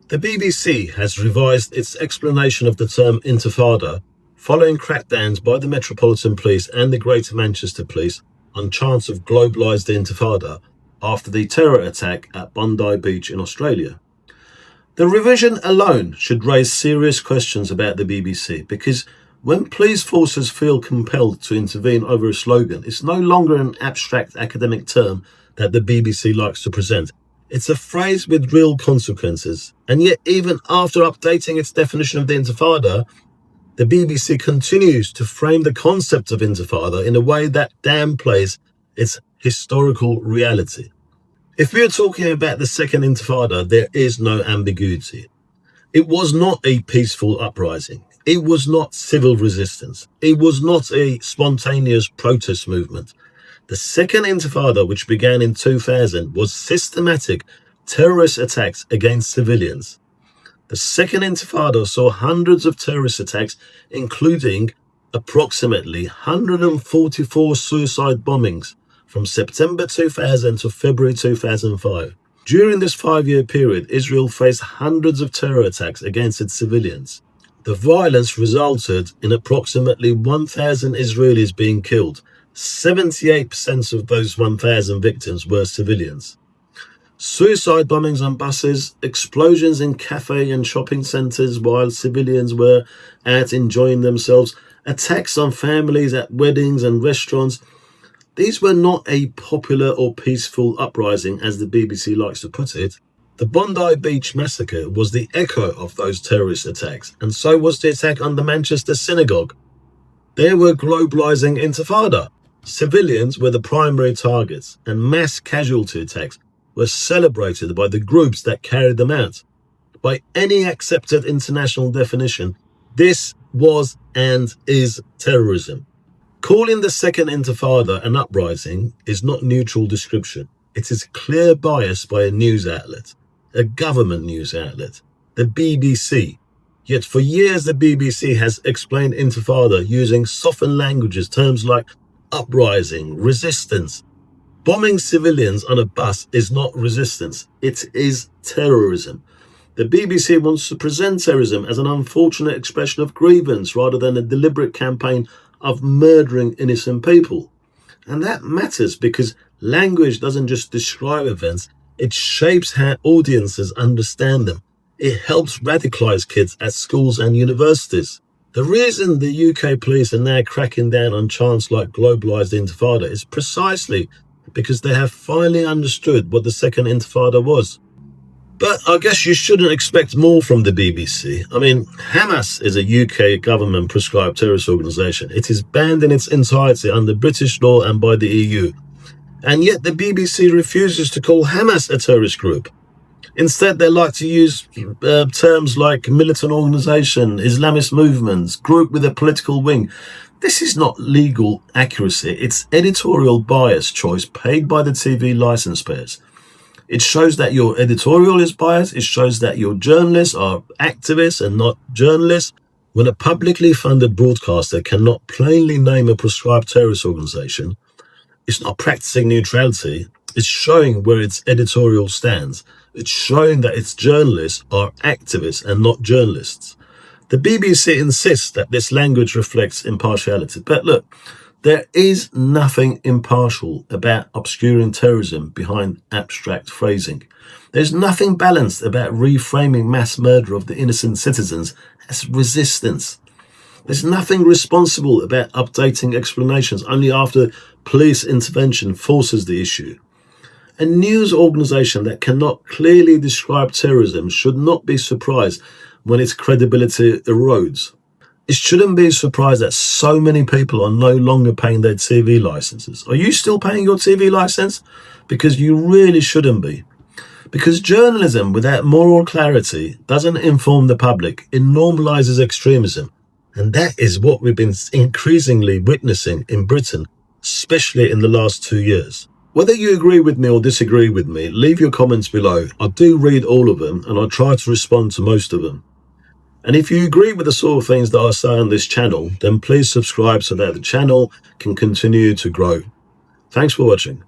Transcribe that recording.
The BBC has revised its explanation of the term Intifada following crackdowns by the Metropolitan Police and the Greater Manchester Police on chants of globalised Intifada after the terror attack at Bondi Beach in Australia. The revision alone should raise serious questions about the BBC, because when police forces feel compelled to intervene over a slogan, it's no longer an abstract academic term that the BBC likes to present. It's a phrase with real consequences. And yet, even after updating its definition of the Intifada, the BBC continues to frame the concept of Intifada in a way that downplays its historical reality. If we are talking about the Second Intifada, there is no ambiguity. It was not a peaceful uprising. It was not civil resistance. It was not a spontaneous protest movement. The Second Intifada, which began in 2000, was systematic terrorist attacks against civilians. The Second Intifada saw hundreds of terrorist attacks, including approximately 144 suicide bombings from September 2000 to February 2005. During this 5-year period, Israel faced hundreds of terror attacks against its civilians. The violence resulted in approximately 1,000 Israelis being killed. 78% of those 1,000 victims were civilians. Suicide bombings on buses, explosions in cafe and shopping centres while civilians were out enjoying themselves, attacks on families at weddings and restaurants. These were not a popular or peaceful uprising, as the BBC likes to put it. The Bondi Beach massacre was the echo of those terrorist attacks, and so was the attack on the Manchester synagogue. They were globalising Intifada. Civilians were the primary targets, and mass casualty attacks were celebrated by the groups that carried them out. By any accepted international definition, this was and is terrorism. Calling the Second Intifada an uprising is not neutral description. It is clear bias by a news outlet, a government news outlet, the BBC. Yet for years the BBC has explained Intifada using softened languages, terms like uprising, resistance. Bombing civilians on a bus is not resistance, it is terrorism. The BBC wants to present terrorism as an unfortunate expression of grievance rather than a deliberate campaign of murdering innocent people. And that matters because language doesn't just describe events, it shapes how audiences understand them. It helps radicalise kids at schools and universities. The reason the UK police are now cracking down on chants like globalised Intifada is precisely because they have finally understood what the Second Intifada was. But I guess you shouldn't expect more from the BBC. I mean, Hamas is a UK government-prescribed terrorist organisation. It is banned in its entirety under British law and by the EU. And yet the BBC refuses to call Hamas a terrorist group. Instead, they like to use terms like militant organisation, Islamist movements, group with a political wing. This is not legal accuracy. It's editorial bias choice paid by the TV licence payers. It shows that your editorial is biased. It shows that your journalists are activists and not journalists. When a publicly funded broadcaster cannot plainly name a prescribed terrorist organisation, it's not practicing neutrality. It's showing where its editorial stands. It's showing that its journalists are activists and not journalists. The BBC insists that this language reflects impartiality. But look, there is nothing impartial about obscuring terrorism behind abstract phrasing. There's nothing balanced about reframing mass murder of the innocent citizens as resistance. There's nothing responsible about updating explanations only after police intervention forces the issue. A news organisation that cannot clearly describe terrorism should not be surprised when its credibility erodes. It shouldn't be surprised that so many people are no longer paying their TV licenses. Are you still paying your TV license? Because you really shouldn't be. Because journalism without moral clarity doesn't inform the public. It normalises extremism. And that is what we've been increasingly witnessing in Britain, especially in the last 2 years. Whether you agree with me or disagree with me, leave your comments below. I do read all of them and I try to respond to most of them. And if you agree with the sort of things that I say on this channel, then please subscribe so that the channel can continue to grow. Thanks for watching.